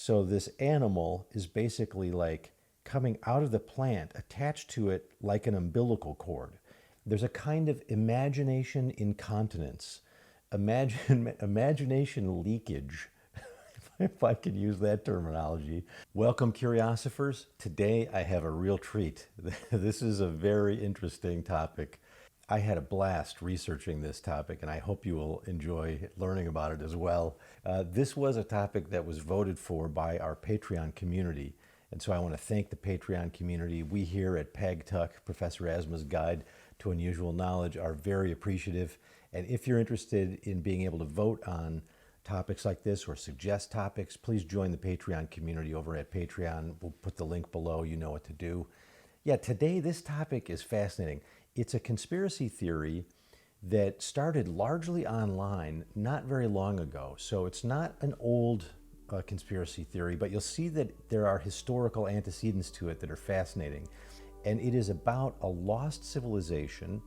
So this animal is basically like coming out of the plant, attached to it like an umbilical cord. There's a kind of imagination incontinence, imagination leakage, if I could use that terminology. Welcome, curiosophirs. Today I have a real treat. This is a very interesting topic. I had a blast researching this topic, and I hope you will enjoy learning about it as well. This was a topic that was voted for by our Patreon community, and so I want to thank the Patreon community. We here at PAGTUC, Professor Asma's Guide to Unusual Knowledge, are very appreciative. And if you're interested in being able to vote on topics like this or suggest topics, please join the Patreon community over at Patreon. We'll put the link below. You know what to do. Yeah, today this topic is fascinating. It's a conspiracy theory that started largely online not very long ago. So it's not an old conspiracy theory, but you'll see that there are historical antecedents to it that are fascinating. And it is about a lost civilization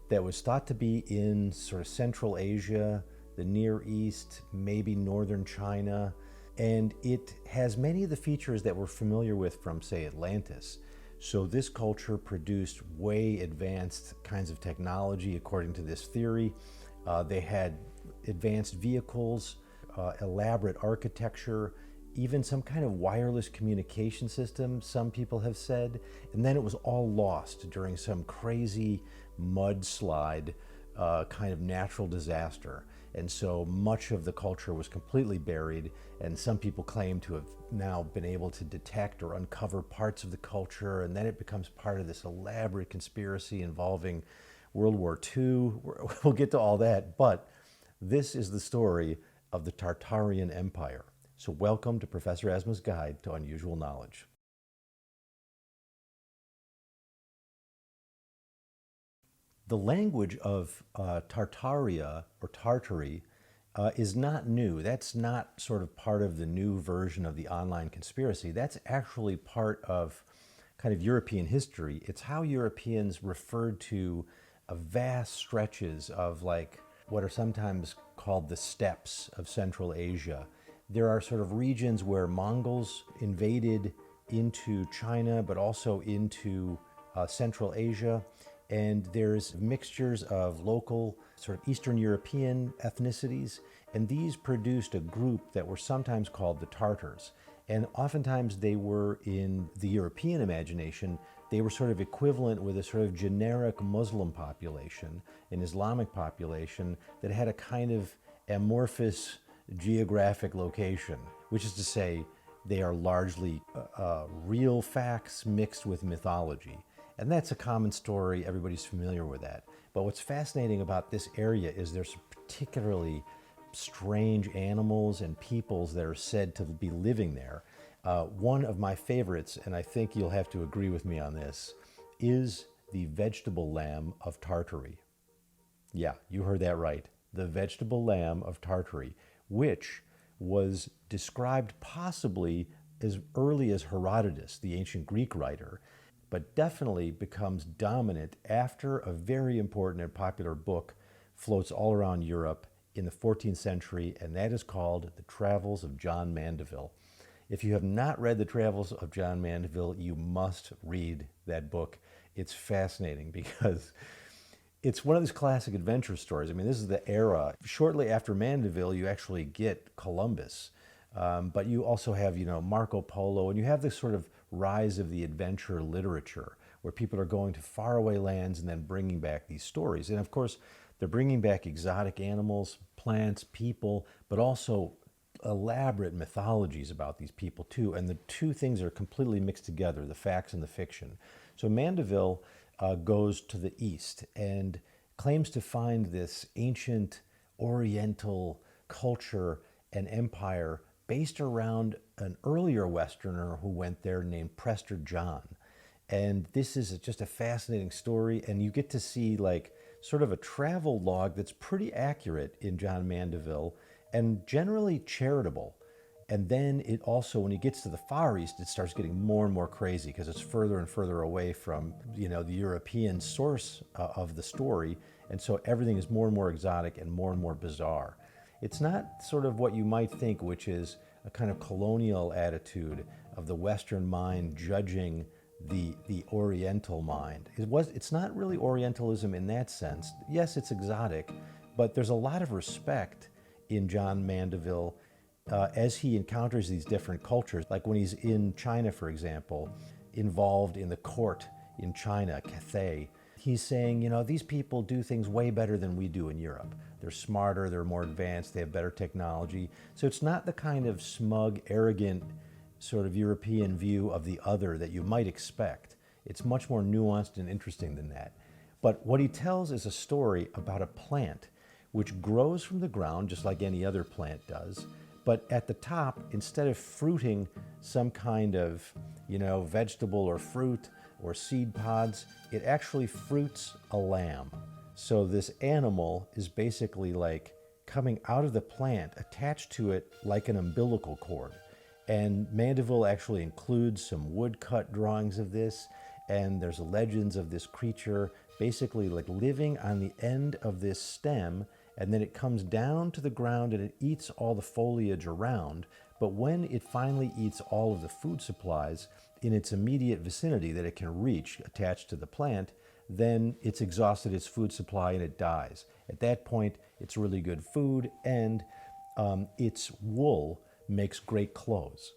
that was thought to be in sort of Central Asia, the Near East, maybe northern China. And it has many of the features that we're familiar with from, say, Atlantis. So this culture produced way advanced kinds of technology, according to this theory. They had advanced vehicles, elaborate architecture, even some kind of wireless communication system, some people have said. And then it was all lost during some crazy mudslide kind of natural disaster. And so much of the culture was completely buried, and some people claim to have now been able to detect or uncover parts of the culture, and then it becomes part of this elaborate conspiracy involving World War II. We'll get to all that, but this is the story of the Tartarian Empire. So welcome to Professor Asma's Guide to Unusual Knowledge. The language of Tartaria or Tartary is not new. That's not sort of part of the new version of the online conspiracy. That's actually part of kind of European history. It's how Europeans referred to vast stretches of like what are sometimes called the steppes of Central Asia. There are sort of regions where Mongols invaded into China, but also into Central Asia. And there's mixtures of local sort of Eastern European ethnicities, and these produced a group that were sometimes called the Tartars. And oftentimes they were, in the European imagination, they were sort of equivalent with a sort of generic Muslim population, an Islamic population that had a kind of amorphous geographic location, which is to say they are largely real facts mixed with mythology. And that's a common story, everybody's familiar with that. But what's fascinating about this area is there's particularly strange animals and peoples that are said to be living there. One of my favorites, and I think you'll have to agree with me on this, is the vegetable lamb of Tartary. Yeah, you heard that right. The vegetable lamb of Tartary, which was described possibly as early as Herodotus, the ancient Greek writer, but definitely becomes dominant after a very important and popular book floats all around Europe in the 14th century, and that is called The Travels of John Mandeville. If you have not read The Travels of John Mandeville, you must read that book. It's fascinating because it's one of those classic adventure stories. I mean, this is the era. Shortly after Mandeville, you actually get Columbus. But you also have, Marco Polo, and you have this sort of rise of the adventure literature where people are going to faraway lands and then bringing back these stories. And of course, they're bringing back exotic animals, plants, people, but also elaborate mythologies about these people too. And the two things are completely mixed together, the facts and the fiction. So Mandeville goes to the east and claims to find this ancient oriental culture and empire based around an earlier Westerner who went there named Prester John. And this is just a fascinating story, and you get to see like sort of a travel log that's pretty accurate in John Mandeville and generally charitable. And then it also, when he gets to the Far East, it starts getting more and more crazy because it's further and further away from, the European source of the story. And so everything is more and more exotic and more bizarre. It's not sort of what you might think, which is a kind of colonial attitude of the Western mind judging the Oriental mind. It's not really Orientalism in that sense. Yes, it's exotic, but there's a lot of respect in John Mandeville as he encounters these different cultures. Like when he's in China, for example, involved in the court in China, Cathay, he's saying, these people do things way better than we do in Europe. They're smarter, they're more advanced, they have better technology. So it's not the kind of smug, arrogant, sort of European view of the other that you might expect. It's much more nuanced and interesting than that. But what he tells is a story about a plant which grows from the ground just like any other plant does. But at the top, instead of fruiting some kind of, vegetable or fruit or seed pods, it actually fruits a lamb. So this animal is basically like coming out of the plant, attached to it like an umbilical cord. And Mandeville actually includes some woodcut drawings of this, and there's legends of this creature basically like living on the end of this stem, and then it comes down to the ground and it eats all the foliage around. But when it finally eats all of the food supplies in its immediate vicinity that it can reach attached to the plant, then it's exhausted its food supply and it dies. At that point, it's really good food, and its wool makes great clothes.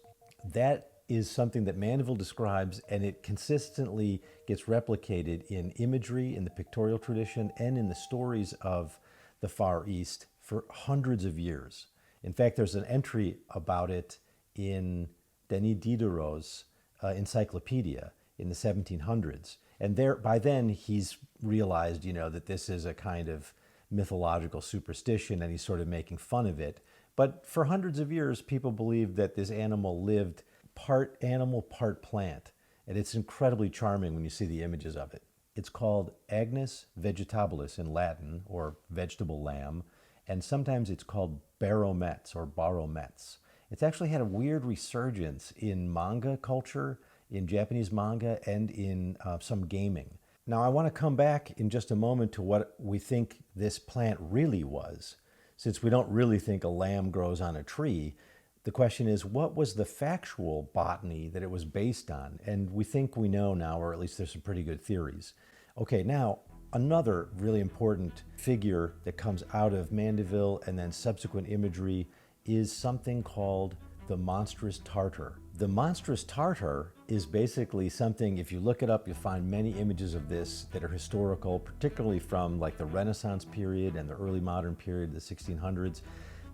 That is something that Mandeville describes, and it consistently gets replicated in imagery, in the pictorial tradition, and in the stories of the Far East for hundreds of years. In fact, there's an entry about it in Denis Diderot's encyclopedia in the 1700s. And by then he's realized, that this is a kind of mythological superstition, and he's sort of making fun of it. But for hundreds of years, people believed that this animal lived part animal, part plant. And it's incredibly charming when you see the images of it. It's called Agnus vegetabilis in Latin, or vegetable lamb, and sometimes it's called baromets or baromets. It's actually had a weird resurgence in manga culture, in Japanese manga, and in some gaming. Now, I want to come back in just a moment to what we think this plant really was. Since we don't really think a lamb grows on a tree, the question is, what was the factual botany that it was based on? And we think we know now, or at least there's some pretty good theories. Okay, now, another really important figure that comes out of Mandeville and then subsequent imagery is something called the monstrous Tartar. The monstrous Tartar is basically something, if you look it up, you'll find many images of this that are historical, particularly from like the Renaissance period and the early modern period, the 1600s.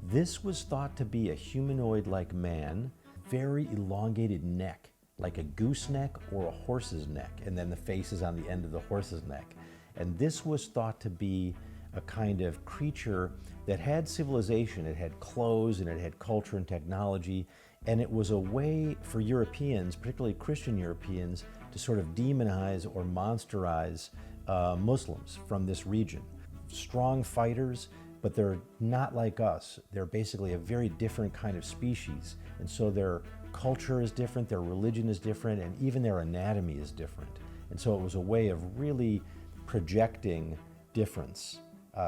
This was thought to be a humanoid-like man, very elongated neck, like a gooseneck or a horse's neck, and then the face is on the end of the horse's neck. And this was thought to be a kind of creature that had civilization. It had clothes and it had culture and technology, and it was a way for Europeans, particularly Christian Europeans, to sort of demonize or monsterize Muslims from this region. Strong fighters, but they're not like us. They're basically a very different kind of species, and so their culture is different, their religion is different, and even their anatomy is different. And so it was a way of really projecting difference.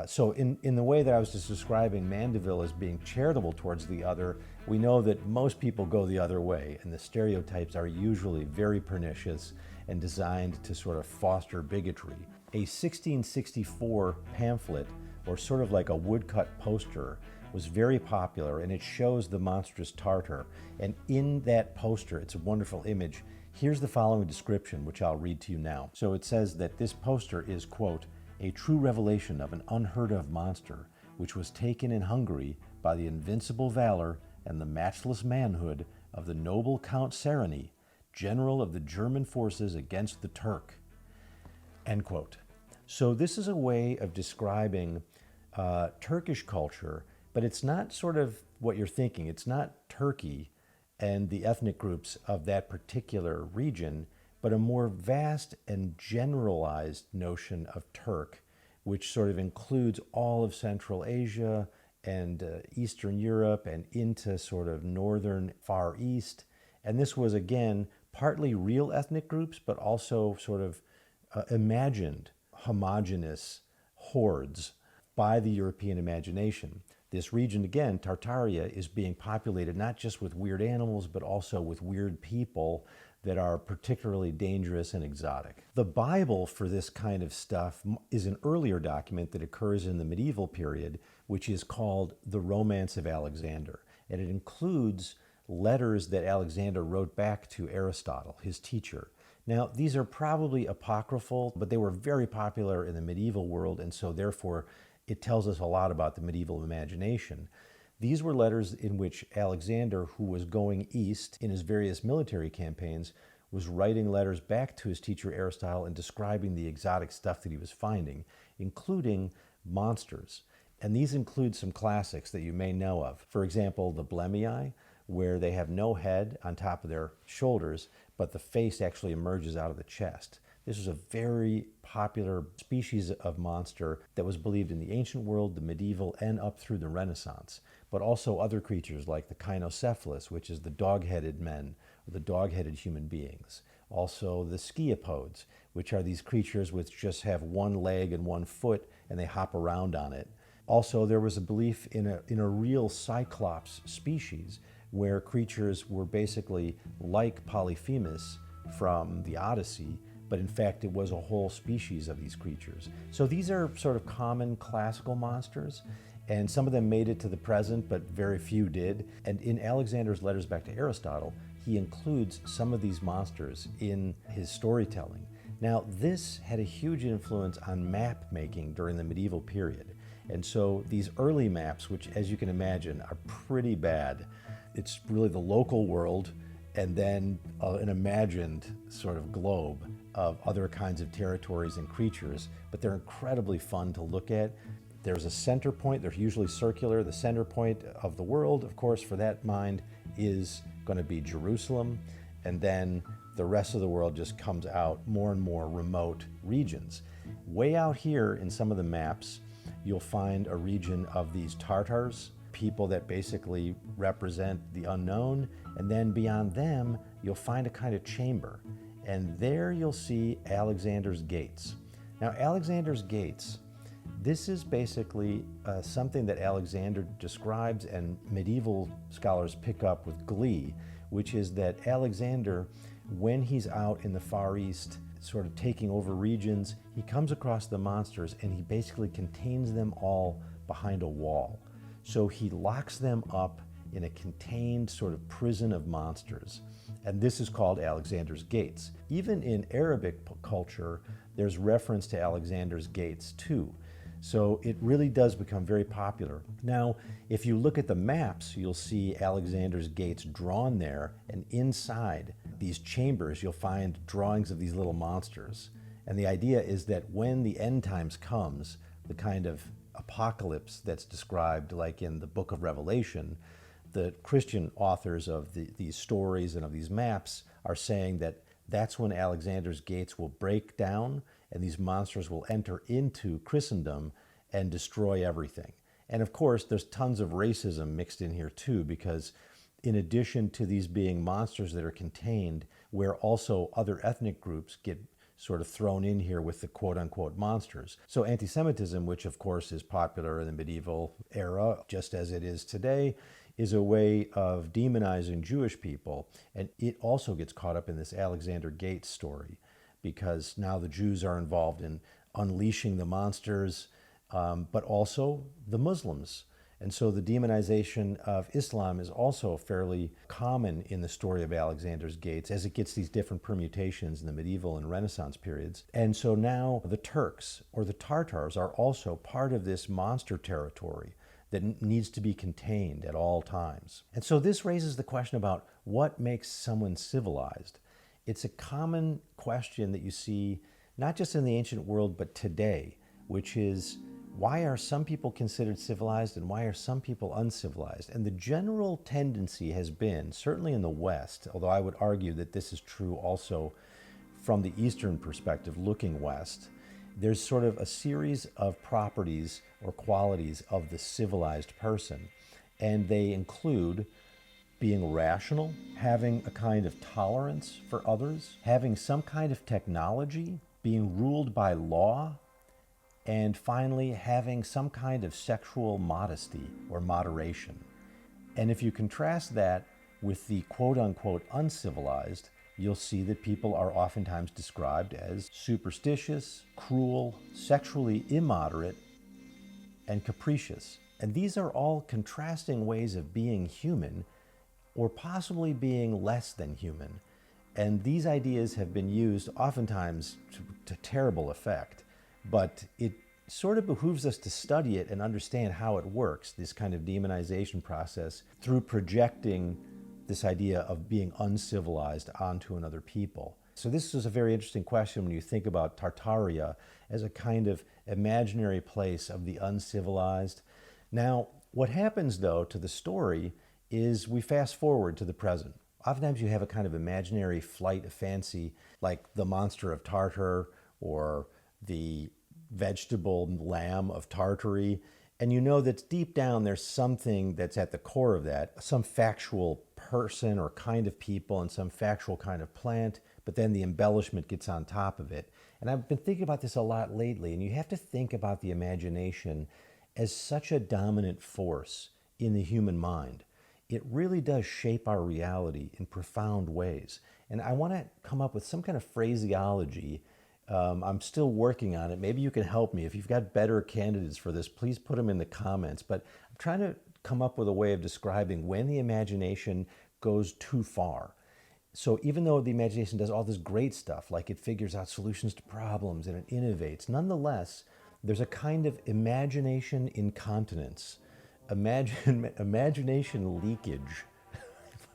So in the way that I was just describing Mandeville as being charitable towards the other, we know that most people go the other way, and the stereotypes are usually very pernicious and designed to sort of foster bigotry. A 1664 pamphlet, or sort of like a woodcut poster, was very popular, and it shows the monstrous Tartar. And in that poster, it's a wonderful image. Here's the following description, which I'll read to you now. So it says that this poster is, quote, a true revelation of an unheard of monster, which was taken in Hungary by the invincible valor and the matchless manhood of the noble Count Sereny, general of the German forces against the Turk, end quote. So this is a way of describing Turkish culture, but it's not sort of what you're thinking. It's not Turkey and the ethnic groups of that particular region, but a more vast and generalized notion of Turk, which sort of includes all of Central Asia and Eastern Europe and into sort of northern Far East. And this was, again, partly real ethnic groups, but also sort of imagined homogeneous hordes by the European imagination. This region, again, Tartaria, is being populated not just with weird animals, but also with weird people that are particularly dangerous and exotic. The Bible for this kind of stuff is an earlier document that occurs in the medieval period, which is called the Romance of Alexander. And it includes letters that Alexander wrote back to Aristotle, his teacher. Now, these are probably apocryphal, but they were very popular in the medieval world, and so therefore it tells us a lot about the medieval imagination. These were letters in which Alexander, who was going east in his various military campaigns, was writing letters back to his teacher Aristotle and describing the exotic stuff that he was finding, including monsters. And these include some classics that you may know of. For example, the Blemii, where they have no head on top of their shoulders, but the face actually emerges out of the chest. This was a very popular species of monster that was believed in the ancient world, the medieval, and up through the Renaissance. But also other creatures like the Kynocephalus, which is the dog-headed men, or the dog-headed human beings. Also the Sciapodes, which are these creatures which just have one leg and one foot, and they hop around on it. Also, there was a belief in a real Cyclops species, where creatures were basically like Polyphemus from the Odyssey, but in fact it was a whole species of these creatures. So these are sort of common classical monsters, and some of them made it to the present, but very few did. And in Alexander's letters back to Aristotle, he includes some of these monsters in his storytelling. Now, this had a huge influence on map making during the medieval period. And so these early maps, which as you can imagine are pretty bad, it's really the local world and then an imagined sort of globe of other kinds of territories and creatures, but they're incredibly fun to look at. There's a center point, they're usually circular. The center point of the world, of course, for that mind is going to be Jerusalem, and then the rest of the world just comes out more and more remote regions. Way out here in some of the maps, you'll find a region of these Tartars, people that basically represent the unknown, and then beyond them, you'll find a kind of chamber. And there you'll see Alexander's Gates. Now, Alexander's Gates, this is basically something that Alexander describes and medieval scholars pick up with glee, which is that Alexander, when he's out in the Far East, sort of taking over regions, he comes across the monsters and he basically contains them all behind a wall. So he locks them up in a contained sort of prison of monsters. And this is called Alexander's Gates. Even in Arabic culture, there's reference to Alexander's Gates too. So it really does become very popular. Now, if you look at the maps, you'll see Alexander's Gates drawn there, and inside these chambers, you'll find drawings of these little monsters. And the idea is that when the end times comes, the kind of apocalypse that's described like in the book of Revelation, the Christian authors of these stories and of these maps are saying that that's when Alexander's Gates will break down and these monsters will enter into Christendom and destroy everything. And of course, there's tons of racism mixed in here too, because in addition to these being monsters that are contained, where also other ethnic groups get sort of thrown in here with the quote-unquote monsters. So anti-Semitism, which of course is popular in the medieval era, just as it is today, is a way of demonizing Jewish people. And it also gets caught up in this Alexander Gates story, because now the Jews are involved in unleashing the monsters, but also the Muslims. And so the demonization of Islam is also fairly common in the story of Alexander's Gates, as it gets these different permutations in the medieval and Renaissance periods. And so now the Turks, or the Tartars, are also part of this monster territory that needs to be contained at all times. And so this raises the question about what makes someone civilized. It's a common question that you see not just in the ancient world, but today, which is, why are some people considered civilized and why are some people uncivilized? And the general tendency has been, certainly in the West, although I would argue that this is true also from the Eastern perspective, looking west, there's sort of a series of properties or qualities of the civilized person. And they include being rational, having a kind of tolerance for others, having some kind of technology, being ruled by law, and finally having some kind of sexual modesty or moderation. And if you contrast that with the quote unquote uncivilized, you'll see that people are oftentimes described as superstitious, cruel, sexually immoderate, and capricious. And these are all contrasting ways of being human or possibly being less than human. And these ideas have been used oftentimes to terrible effect, but it sort of behooves us to study it and understand how it works, this kind of demonization process, through projecting this idea of being uncivilized onto another people. So this is a very interesting question when you think about Tartaria as a kind of imaginary place of the uncivilized. Now, what happens though to the story is we fast forward to the present. Oftentimes you have a kind of imaginary flight of fancy, like the monster of Tartar or the vegetable lamb of Tartary, and you know that deep down there's something that's at the core of that, some factual person or kind of people and some factual kind of plant, but then the embellishment gets on top of it. And I've been thinking about this a lot lately, and you have to think about the imagination as such a dominant force in the human mind. It really does shape our reality in profound ways. And I want to come up with some kind of phraseology. I'm still working on it. Maybe you can help me. If you've got better candidates for this, please put them in the comments. But I'm trying to come up with a way of describing when the imagination goes too far. So even though the imagination does all this great stuff, like it figures out solutions to problems and it innovates, nonetheless, there's a kind of imagination incontinence, imagination leakage,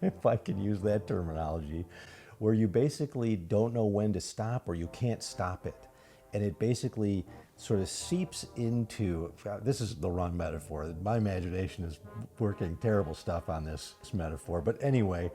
if I can use that terminology, where you basically don't know when to stop or you can't stop it. And it basically sort of seeps into, this is the wrong metaphor. My imagination is working terrible stuff on this metaphor. But anyway,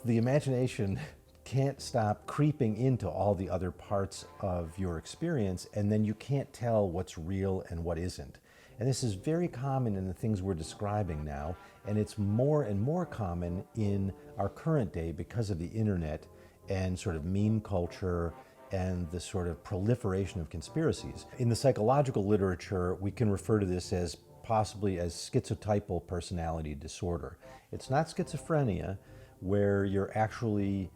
the imagination can't stop creeping into all the other parts of your experience, and then you can't tell what's real and what isn't. And this is very common in the things we're describing now, and it's more and more common in our current day because of the internet and sort of meme culture and the sort of proliferation of conspiracies. In the psychological literature, we can refer to this as possibly as schizotypal personality disorder. It's not schizophrenia, where you're actually,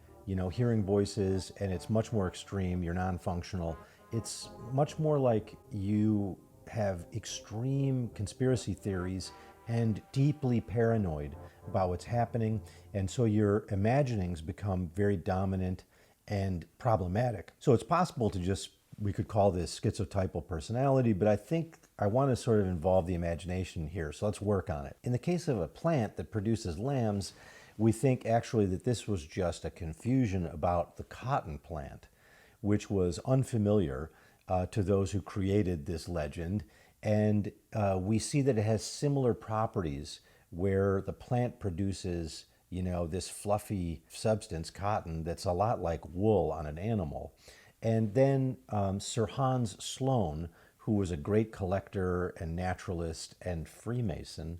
hearing voices and it's much more extreme, you're non-functional. It's much more like you have extreme conspiracy theories and deeply paranoid about what's happening, and so your imaginings become very dominant and problematic. So it's possible to we could call this schizotypal personality, but I think I want to sort of involve the imagination here, so let's work on it. In the case of a plant that produces lambs, we think actually that this was just a confusion about the cotton plant, which was unfamiliar to those who created this legend. And we see that it has similar properties where the plant produces, this fluffy substance, cotton, that's a lot like wool on an animal. And then Sir Hans Sloane, who was a great collector and naturalist and Freemason,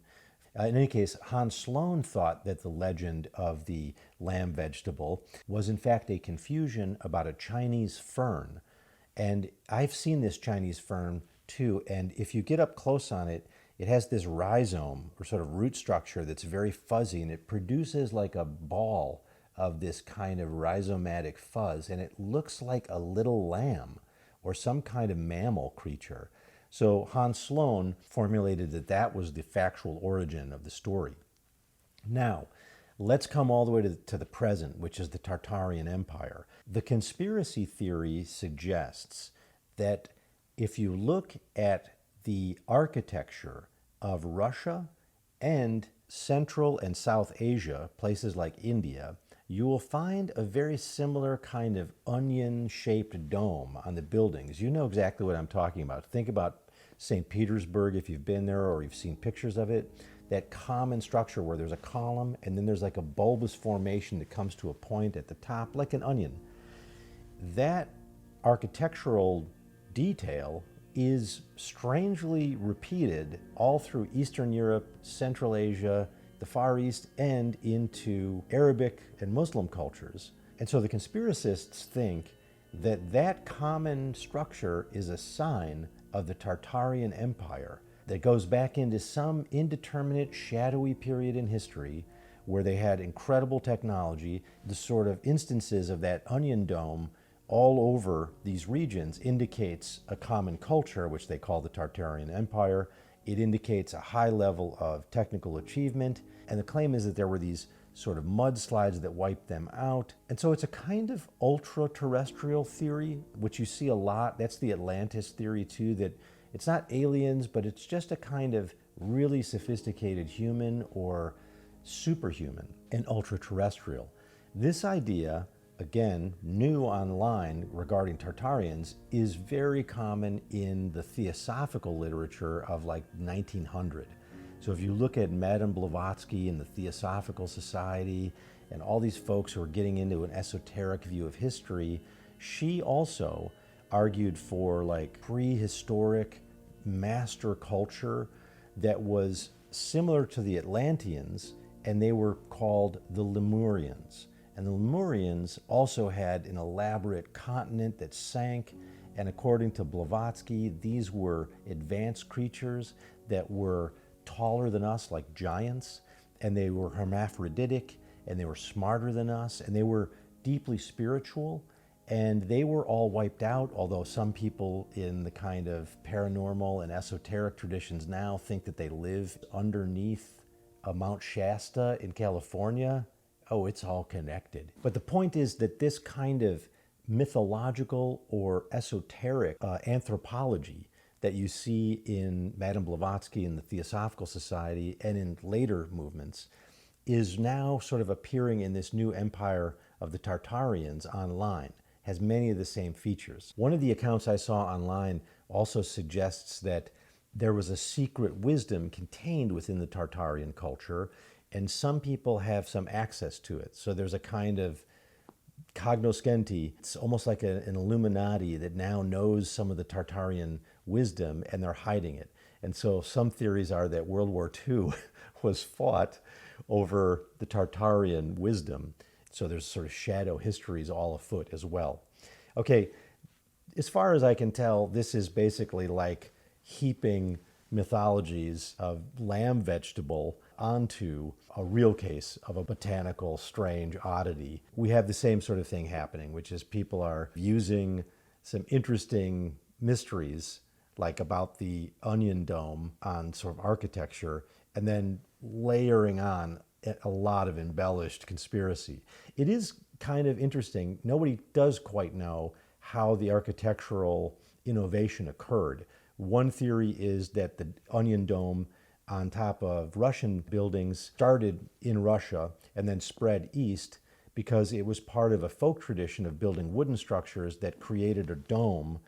in any case, Hans Sloane thought that the legend of the lamb vegetable was in fact a confusion about a Chinese fern. And I've seen this Chinese fern too, and if you get up close on it, it has this rhizome or sort of root structure that's very fuzzy, and it produces like a ball of this kind of rhizomatic fuzz, and it looks like a little lamb or some kind of mammal creature. So Hans Sloane formulated that that was the factual origin of the story. Now, let's come all the way to the present, which is the Tartarian Empire. The conspiracy theory suggests that if you look at the architecture of Russia and Central and South Asia, places like India, you will find a very similar kind of onion-shaped dome on the buildings. You know exactly what I'm talking about. Think about St. Petersburg if you've been there or you've seen pictures of it. That common structure where there's a column and then there's like a bulbous formation that comes to a point at the top, like an onion. That architectural detail is strangely repeated all through Eastern Europe, Central Asia, the Far East, and into Arabic and Muslim cultures. And so the conspiracists think that that common structure is a sign of the Tartarian Empire that goes back into some indeterminate, shadowy period in history where they had incredible technology. The sort of instances of that onion dome all over these regions indicates a common culture, which they call the Tartarian Empire. It indicates a high level of technical achievement. And the claim is that there were these sort of mudslides that wiped them out. And so it's a kind of ultra-terrestrial theory, which you see a lot. That's the Atlantis theory too, that it's not aliens, but it's just a kind of really sophisticated human or superhuman and ultra-terrestrial. This idea, again, new online regarding Tartarians, is very common in the theosophical literature of like 1900. So if you look at Madame Blavatsky and the Theosophical Society and all these folks who are getting into an esoteric view of history, she also argued for like prehistoric master culture that was similar to the Atlanteans, and they were called the Lemurians. And the Lemurians also had an elaborate continent that sank, and according to Blavatsky, these were advanced creatures that were taller than us, like giants, and they were hermaphroditic, and they were smarter than us, and they were deeply spiritual, and they were all wiped out, although some people in the kind of paranormal and esoteric traditions now think that they live underneath Mount Shasta in California. Oh, it's all connected. But the point is that this kind of mythological or esoteric anthropology that you see in Madame Blavatsky and the Theosophical Society and in later movements is now sort of appearing in this new empire of the Tartarians online, has many of the same features. One of the accounts I saw online also suggests that there was a secret wisdom contained within the Tartarian culture, and some people have some access to it. So there's a kind of cognoscenti. It's almost like an Illuminati that now knows some of the Tartarian wisdom, and they're hiding it. And so some theories are that World War II was fought over the Tartarian wisdom. So there's sort of shadow histories all afoot as well. Okay, as far as I can tell, this is basically like heaping mythologies of lamb vegetable onto a real case of a botanical strange oddity. We have the same sort of thing happening, which is people are using some interesting mysteries like about the onion dome on sort of architecture and then layering on a lot of embellished conspiracy. It is kind of interesting. Nobody does quite know how the architectural innovation occurred. One theory is that the onion dome on top of Russian buildings started in Russia and then spread east because it was part of a folk tradition of building wooden structures that created a dome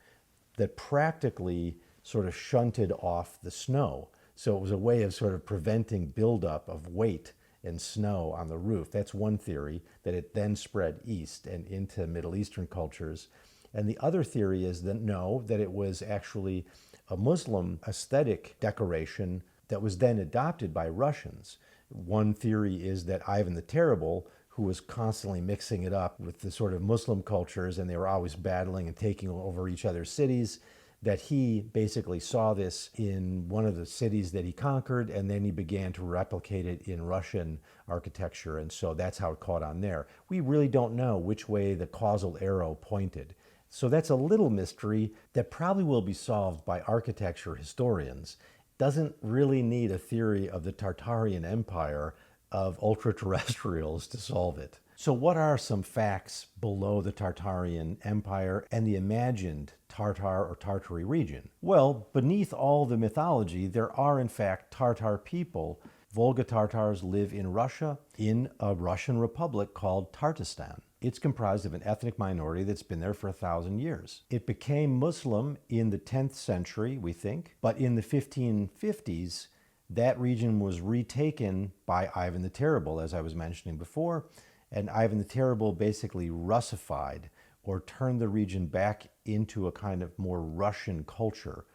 that practically sort of shunted off the snow. So it was a way of sort of preventing buildup of weight and snow on the roof. That's one theory, that it then spread east and into Middle Eastern cultures. And the other theory is that no, that it was actually a Muslim aesthetic decoration that was then adopted by Russians. One theory is that Ivan the Terrible, who was constantly mixing it up with the sort of Muslim cultures, and they were always battling and taking over each other's cities, that he basically saw this in one of the cities that he conquered, and then he began to replicate it in Russian architecture, and so that's how it caught on there. We really don't know which way the causal arrow pointed. So that's a little mystery that probably will be solved by architecture historians. Doesn't really need a theory of the Tartarian Empire of ultra-terrestrials to solve it. So what are some facts below the Tartarian Empire and the imagined Tartar or Tartary region? Well, beneath all the mythology, there are in fact Tartar people. Volga Tartars live in Russia, in a Russian republic called Tartistan. It's comprised of an ethnic minority that's been there for 1,000 years. It became Muslim in the 10th century, we think, but in the 1550s, that region was retaken by Ivan the Terrible, as I was mentioning before, and Ivan the Terrible basically Russified or turned the region back into a kind of more Russian culture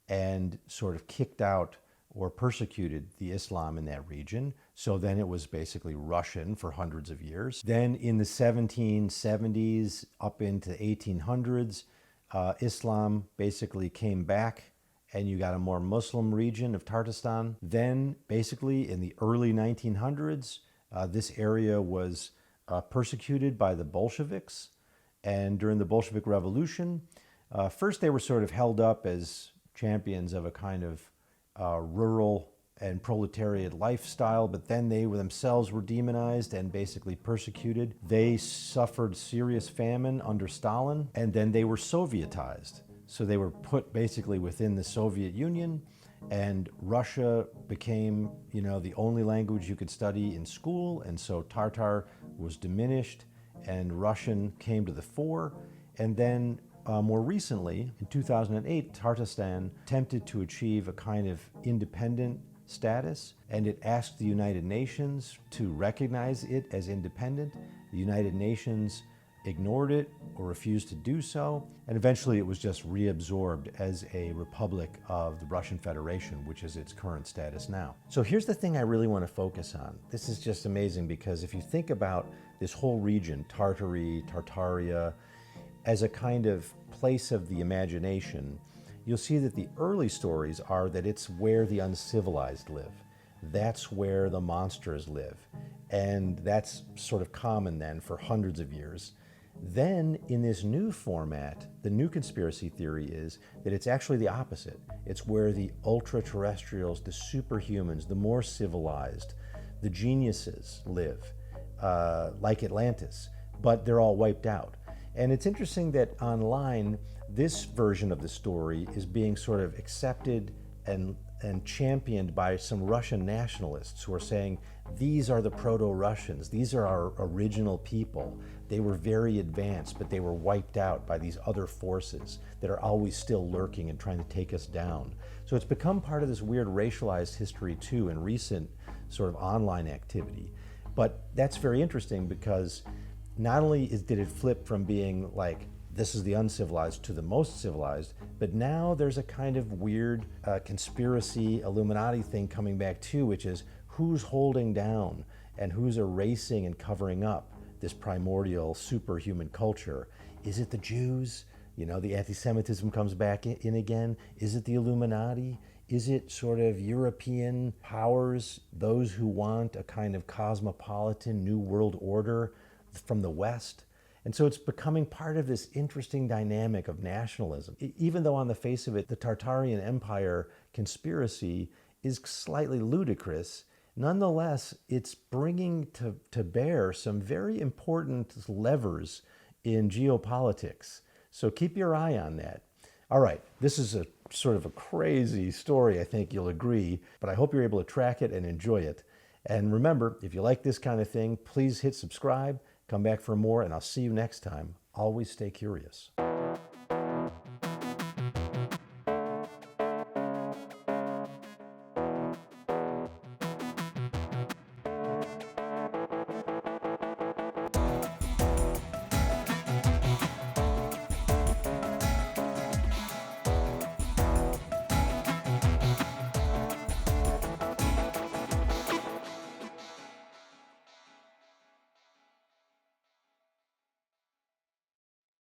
and sort of kicked out or persecuted the Islam in that region. So then it was basically Russian for hundreds of years. Then in the 1770s up into 1800s, Islam basically came back and you got a more Muslim region of Tartarstan. Then, basically, in the early 1900s, this area was persecuted by the Bolsheviks. And during the Bolshevik Revolution, first they were sort of held up as champions of a kind of rural and proletariat lifestyle, but then they themselves were demonized and basically persecuted. They suffered serious famine under Stalin, and then they were Sovietized. So they were put basically within the Soviet Union, and Russia became, the only language you could study in school, and so Tartar was diminished, and Russian came to the fore. And then more recently, in 2008, Tartarstan attempted to achieve a kind of independent status, and it asked the United Nations to recognize it as independent. The United Nations ignored it or refused to do so, and eventually it was just reabsorbed as a republic of the Russian Federation, which is its current status now. So here's the thing I really want to focus on. This is just amazing, because if you think about this whole region, Tartary, Tartaria, as a kind of place of the imagination, you'll see that the early stories are that it's where the uncivilized live. That's where the monsters live. And that's sort of common then for hundreds of years. Then in this new format, the new conspiracy theory is that it's actually the opposite. It's where the ultra-terrestrials, the superhumans, the more civilized, the geniuses live, like Atlantis, but they're all wiped out. And it's interesting that online, this version of the story is being sort of accepted and championed by some Russian nationalists who are saying, these are the proto-Russians, these are our original people. They were very advanced, but they were wiped out by these other forces that are always still lurking and trying to take us down. So it's become part of this weird racialized history too in recent sort of online activity. But that's very interesting, because not only did it flip from being like, this is the uncivilized to the most civilized, but now there's a kind of weird conspiracy Illuminati thing coming back too, which is who's holding down and who's erasing and covering up this primordial superhuman culture. Is it the Jews? The anti-Semitism comes back in again. Is it the Illuminati? Is it sort of European powers, those who want a kind of cosmopolitan new world order from the West? And so it's becoming part of this interesting dynamic of nationalism. Even though on the face of it, the Tartarian Empire conspiracy is slightly ludicrous, nonetheless, it's bringing to bear some very important levers in geopolitics. So keep your eye on that. All right, this is a sort of a crazy story, I think you'll agree, but I hope you're able to track it and enjoy it. And remember, if you like this kind of thing, please hit subscribe. Come back for more, and I'll see you next time. Always stay curious.